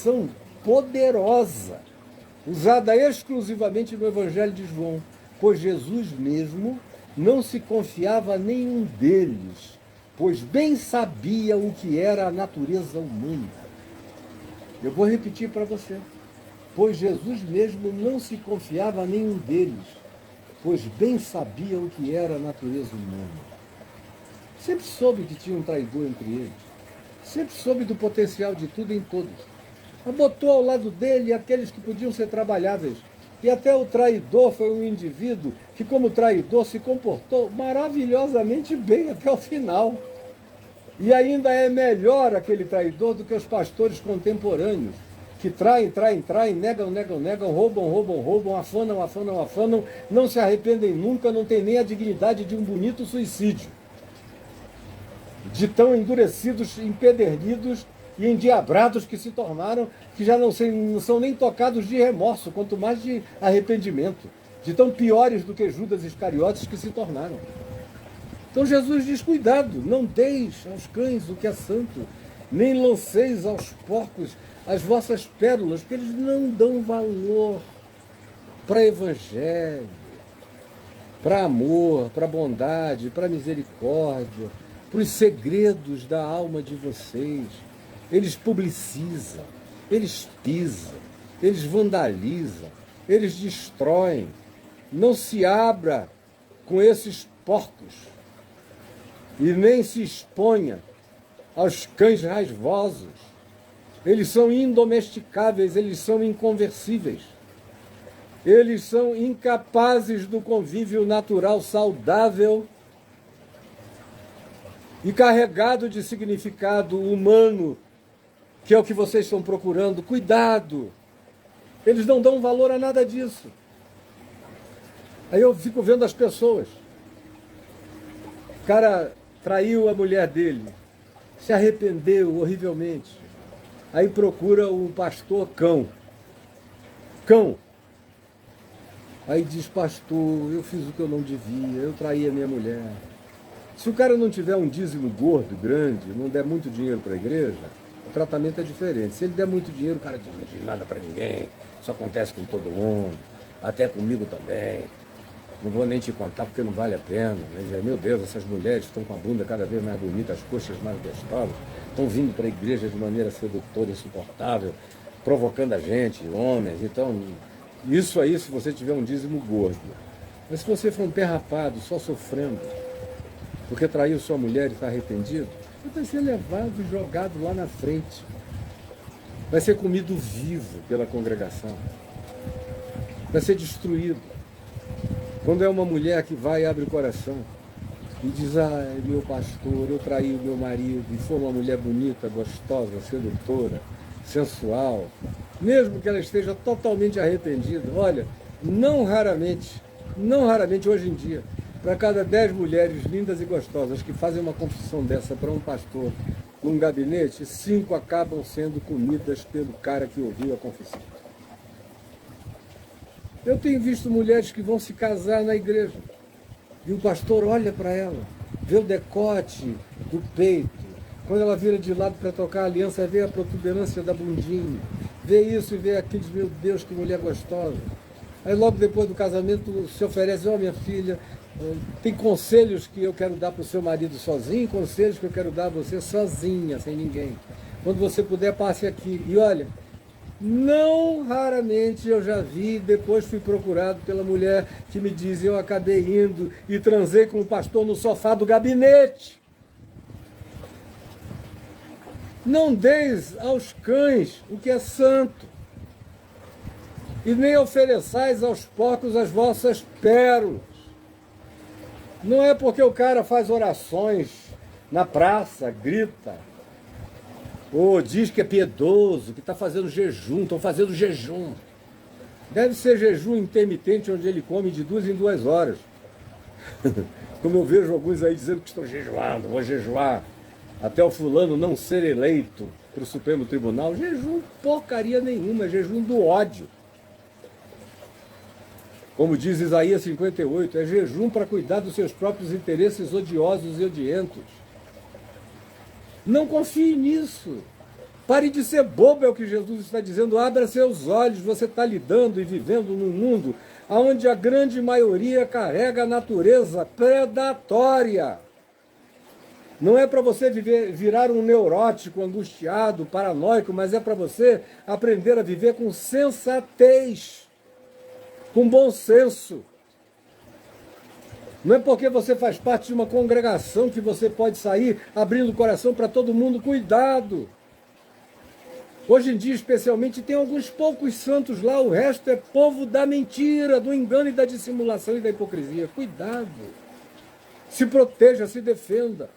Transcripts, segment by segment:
São poderosa, usada exclusivamente no Evangelho de João, pois Jesus mesmo não se confiava a nenhum deles, pois bem sabia o que era a natureza humana. Eu vou repetir para você. Pois Jesus mesmo não se confiava a nenhum deles, pois bem sabia o que era a natureza humana. Sempre soube que tinha um traidor entre eles. Sempre soube do potencial de tudo em todos. Mas botou ao lado dele aqueles que podiam ser trabalháveis. E até o traidor foi um indivíduo que, como traidor, se comportou maravilhosamente bem até o final. E ainda é melhor aquele traidor do que os pastores contemporâneos, que traem, negam, roubam, afanam, não se arrependem nunca, não tem nem a dignidade de um bonito suicídio. De tão endurecidos, empedernidos e endiabrados que se tornaram, que já não são nem tocados de remorso, quanto mais de arrependimento, de tão piores do que Judas Iscariotes que se tornaram. Então Jesus diz, cuidado, não deis aos cães o que é santo, nem lanceis aos porcos as vossas pérolas, porque eles não dão valor para evangelho, para amor, para bondade, para misericórdia, para os segredos da alma de vocês. Eles publicizam, eles pisam, eles vandalizam, eles destroem. Não se abra com esses porcos e nem se exponha aos cães raivosos. Eles são indomesticáveis, eles são inconversíveis. Eles são incapazes do convívio natural saudável e carregado de significado humano, que é o que vocês estão procurando. Cuidado! Eles não dão valor a nada disso. Aí eu fico vendo as pessoas. O cara traiu a mulher dele, se arrependeu horrivelmente. Aí procura um pastor cão. Aí diz, pastor, eu fiz o que eu não devia, eu traí a minha mulher. Se o cara não tiver um dízimo gordo, grande, não der muito dinheiro para a igreja, o tratamento é diferente. Se ele der muito dinheiro, o cara diz, não diz nada para ninguém, isso acontece com todo mundo, até comigo também. Não vou nem te contar porque não vale a pena. Meu Deus, essas mulheres estão com a bunda cada vez mais bonita, as coxas mais gostosas, estão vindo para a igreja de maneira sedutora, insuportável, provocando a gente, homens. Então, isso aí se você tiver um dízimo gordo. Mas se você for um pé rapado, só sofrendo, porque traiu sua mulher e está arrependido, vai ser levado e jogado lá na frente. Vai ser comido vivo pela congregação. Vai ser destruído. Quando é uma mulher que vai e abre o coração e diz, meu pastor, eu traí o meu marido, e for uma mulher bonita, gostosa, sedutora, sensual, mesmo que ela esteja totalmente arrependida, olha, não raramente hoje em dia, para cada 10 mulheres lindas e gostosas que fazem uma confissão dessa para um pastor num gabinete, 5 acabam sendo comidas pelo cara que ouviu a confissão. Eu tenho visto mulheres que vão se casar na igreja e o pastor olha para ela, vê o decote do peito, quando ela vira de lado para tocar a aliança, vê a protuberância da bundinha, vê isso e vê aquilo, diz, meu Deus, que mulher gostosa. Aí logo depois do casamento se oferece, minha filha, tem conselhos que eu quero dar para o seu marido sozinho, conselhos que eu quero dar a você sozinha, sem ninguém. Quando você puder, passe aqui. E olha, não raramente eu já vi, depois fui procurado pela mulher que me diz, eu acabei indo e transei com o pastor no sofá do gabinete. Não deis aos cães o que é santo, e nem ofereçais aos porcos as vossas pérolas. Não é porque o cara faz orações na praça, grita, ou diz que é piedoso, que está fazendo jejum, estão fazendo jejum. Deve ser jejum intermitente, onde ele come de 2 em 2 horas. Como eu vejo alguns aí dizendo que estão jejuando, vou jejuar até o fulano não ser eleito para o Supremo Tribunal. Jejum porcaria nenhuma, é jejum do ódio. Como diz Isaías 58, é jejum para cuidar dos seus próprios interesses odiosos e odientos. Não confie nisso. Pare de ser bobo, é o que Jesus está dizendo. Abra seus olhos. Você está lidando e vivendo num mundo onde a grande maioria carrega a natureza predatória. Não é para você virar um neurótico, angustiado, paranoico, mas é para você aprender a viver com sensatez, com bom senso. Não é porque você faz parte de uma congregação que você pode sair abrindo o coração para todo mundo. Cuidado! Hoje em dia, especialmente, tem alguns poucos santos lá, o resto é povo da mentira, do engano e da dissimulação e da hipocrisia. Cuidado! Se proteja, se defenda.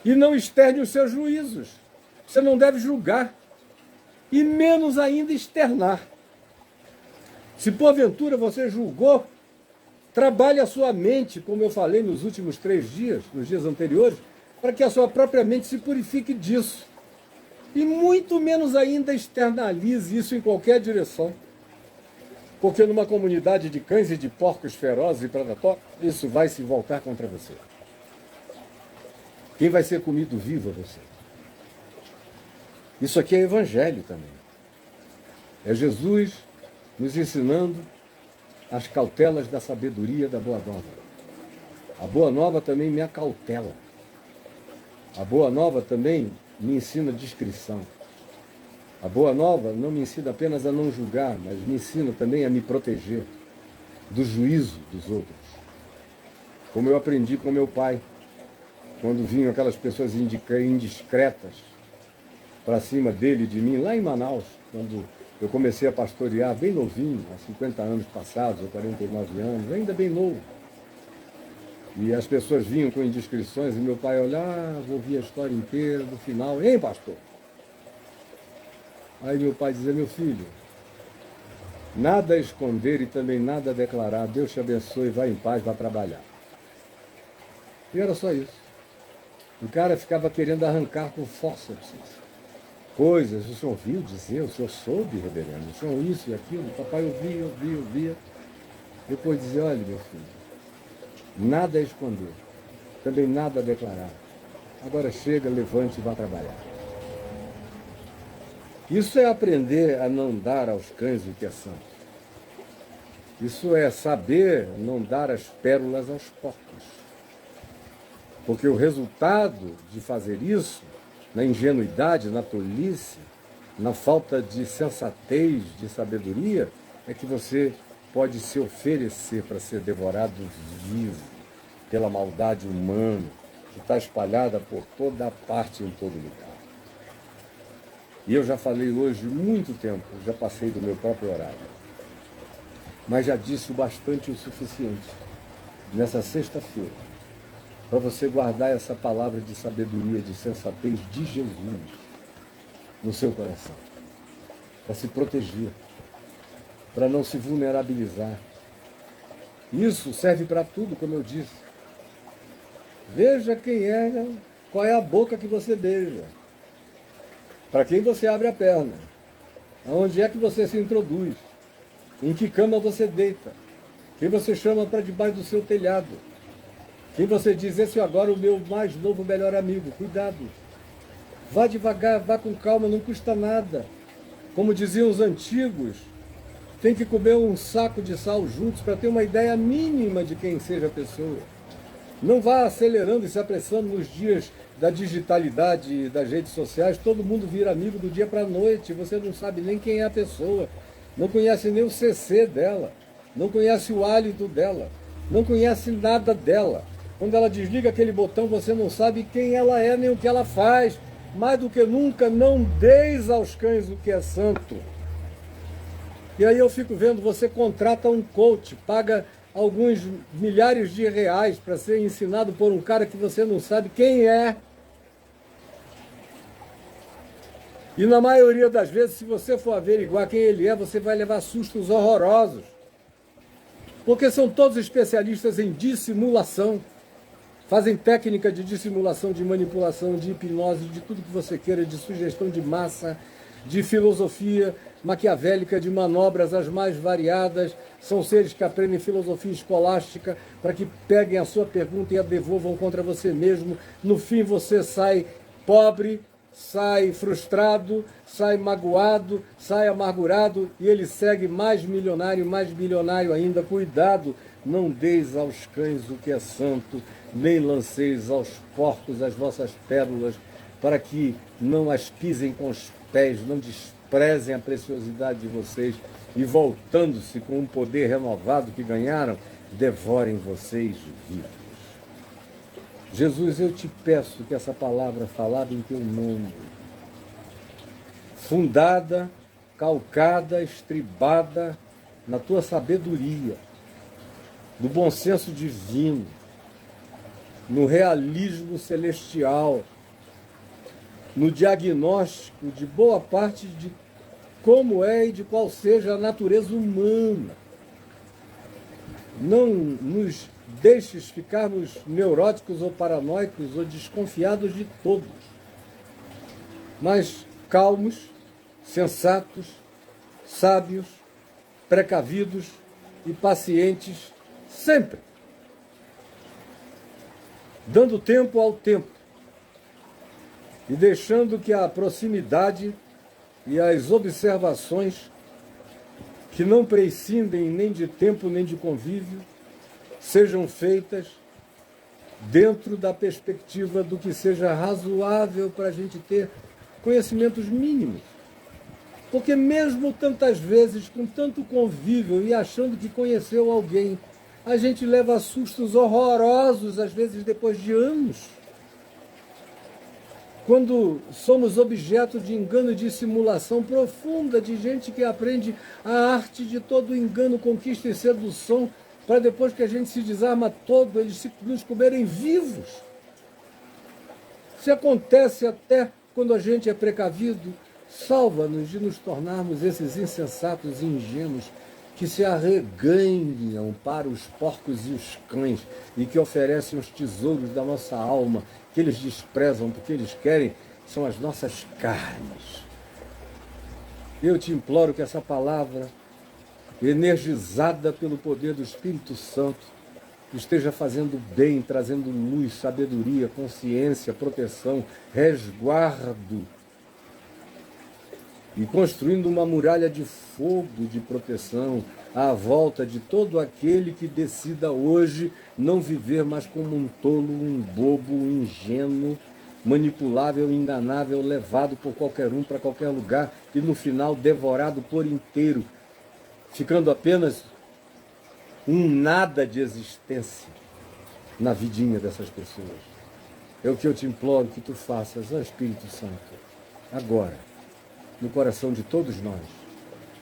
E não externe os seus juízos. Você não deve julgar. E menos ainda externar. Se porventura você julgou, trabalhe a sua mente, como eu falei nos últimos 3 dias, nos dias anteriores, para que a sua própria mente se purifique disso. E muito menos ainda externalize isso em qualquer direção. Porque numa comunidade de cães e de porcos ferozes e predatórios, isso vai se voltar contra você. Quem vai ser comido vivo é você. Isso aqui é evangelho também. É Jesus nos ensinando as cautelas da sabedoria da Boa Nova. A Boa Nova também me acautela. A Boa Nova também me ensina discrição. A Boa Nova não me ensina apenas a não julgar, mas me ensina também a me proteger do juízo dos outros. Como eu aprendi com meu pai, quando vinham aquelas pessoas indiscretas para cima dele e de mim, lá em Manaus, quando eu comecei a pastorear bem novinho, há 50 anos passados, ou 49 anos, ainda bem novo. E as pessoas vinham com indiscrições e meu pai olhava, ouvia a história inteira, do final, hein, pastor? Aí meu pai dizia, meu filho, nada a esconder e também nada a declarar, Deus te abençoe, vai em paz, vai trabalhar. E era só isso. O cara ficava querendo arrancar com força coisas, o senhor ouviu dizer, o senhor soube, reverendo, o senhor isso e aquilo, o papai ouvia. Depois dizia, olha, meu filho, nada a esconder, também nada a declarar. Agora chega, levante e vá trabalhar. Isso é aprender a não dar aos cães o que é santo. Isso é saber não dar as pérolas aos porcos. Porque o resultado de fazer isso, na ingenuidade, na tolice, na falta de sensatez, de sabedoria, é que você pode se oferecer para ser devorado vivo pela maldade humana que está espalhada por toda parte, em todo lugar. E eu já falei hoje muito tempo, já passei do meu próprio horário, mas já disse o bastante o suficiente nessa sexta-feira para você guardar essa palavra de sabedoria, de sensatez de Jesus no seu coração, para se proteger, para não se vulnerabilizar. Isso serve para tudo, como eu disse. Veja qual é a boca que você beija, para quem você abre a perna, aonde é que você se introduz, em que cama você deita, quem você chama para debaixo do seu telhado, quem você diz, esse é agora o meu mais novo melhor amigo. Cuidado, vá devagar, vá com calma, não custa nada. Como diziam os antigos, tem que comer um saco de sal juntos para ter uma ideia mínima de quem seja a pessoa. Não vá acelerando e se apressando nos dias da digitalidade e das redes sociais. Todo mundo vira amigo do dia para a noite. Você não sabe nem quem é a pessoa. Não conhece nem o CC dela. Não conhece o hálito dela. Não conhece nada dela. Quando ela desliga aquele botão, você não sabe quem ela é nem o que ela faz. Mais do que nunca, não deis aos cães o que é santo. E aí eu fico vendo, você contrata um coach, paga alguns milhares de reais para ser ensinado por um cara que você não sabe quem é. E na maioria das vezes, se você for averiguar quem ele é, você vai levar sustos horrorosos. Porque são todos especialistas em dissimulação. Fazem técnica de dissimulação, de manipulação, de hipnose, de tudo que você queira, de sugestão de massa, de filosofia maquiavélica, de manobras as mais variadas. São seres que aprendem filosofia escolástica para que peguem a sua pergunta e a devolvam contra você mesmo. No fim você sai pobre, sai frustrado, sai magoado, sai amargurado e ele segue mais bilionário ainda. Cuidado, não deis aos cães o que é santo, nem lanceis aos porcos as vossas pérolas, para que não as pisem com os pés, não desprezem a preciosidade de vocês e, voltando-se com um poder renovado que ganharam, devorem vocês vivos. Jesus, eu te peço que essa palavra falada em teu nome, fundada, calcada, estribada na tua sabedoria, no bom senso divino, no realismo celestial, no diagnóstico de boa parte de como é e de qual seja a natureza humana. Não nos deixes ficarmos neuróticos ou paranoicos ou desconfiados de todos, mas calmos, sensatos, sábios, precavidos e pacientes sempre, dando tempo ao tempo e deixando que a proximidade e as observações, que não prescindem nem de tempo nem de convívio, sejam feitas dentro da perspectiva do que seja razoável para a gente ter conhecimentos mínimos. Porque mesmo tantas vezes, com tanto convívio e achando que conheceu alguém, a gente leva sustos horrorosos, às vezes depois de anos. Quando somos objeto de engano e de simulação profunda de gente que aprende a arte de todo engano, conquista e sedução, para depois que a gente se desarma todo, eles nos comerem vivos. Se acontece até quando a gente é precavido, salva-nos de nos tornarmos esses insensatos e ingênuos que se arreganham para os porcos e os cães e que oferecem os tesouros da nossa alma, que eles desprezam porque eles querem, são as nossas carnes. Eu te imploro que essa palavra, energizada pelo poder do Espírito Santo, esteja fazendo bem, trazendo luz, sabedoria, consciência, proteção, resguardo e construindo uma muralha de fogo de proteção à volta de todo aquele que decida hoje não viver mais como um tolo, um bobo, um ingênuo, manipulável, enganável, levado por qualquer um para qualquer lugar e no final devorado por inteiro, ficando apenas um nada de existência na vidinha dessas pessoas. É o que eu te imploro que tu faças, ó Espírito Santo, agora, no coração de todos nós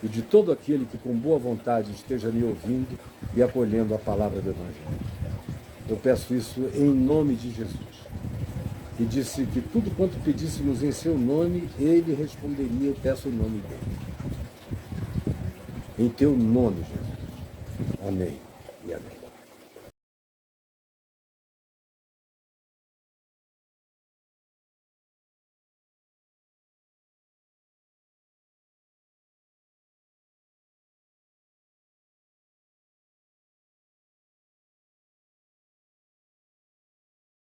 e de todo aquele que com boa vontade esteja me ouvindo e acolhendo a palavra do Evangelho. Eu peço isso em nome de Jesus. E disse que tudo quanto pedíssemos em seu nome, ele responderia, eu peço em nome dele. Em teu nome, Jesus. Amém e amém.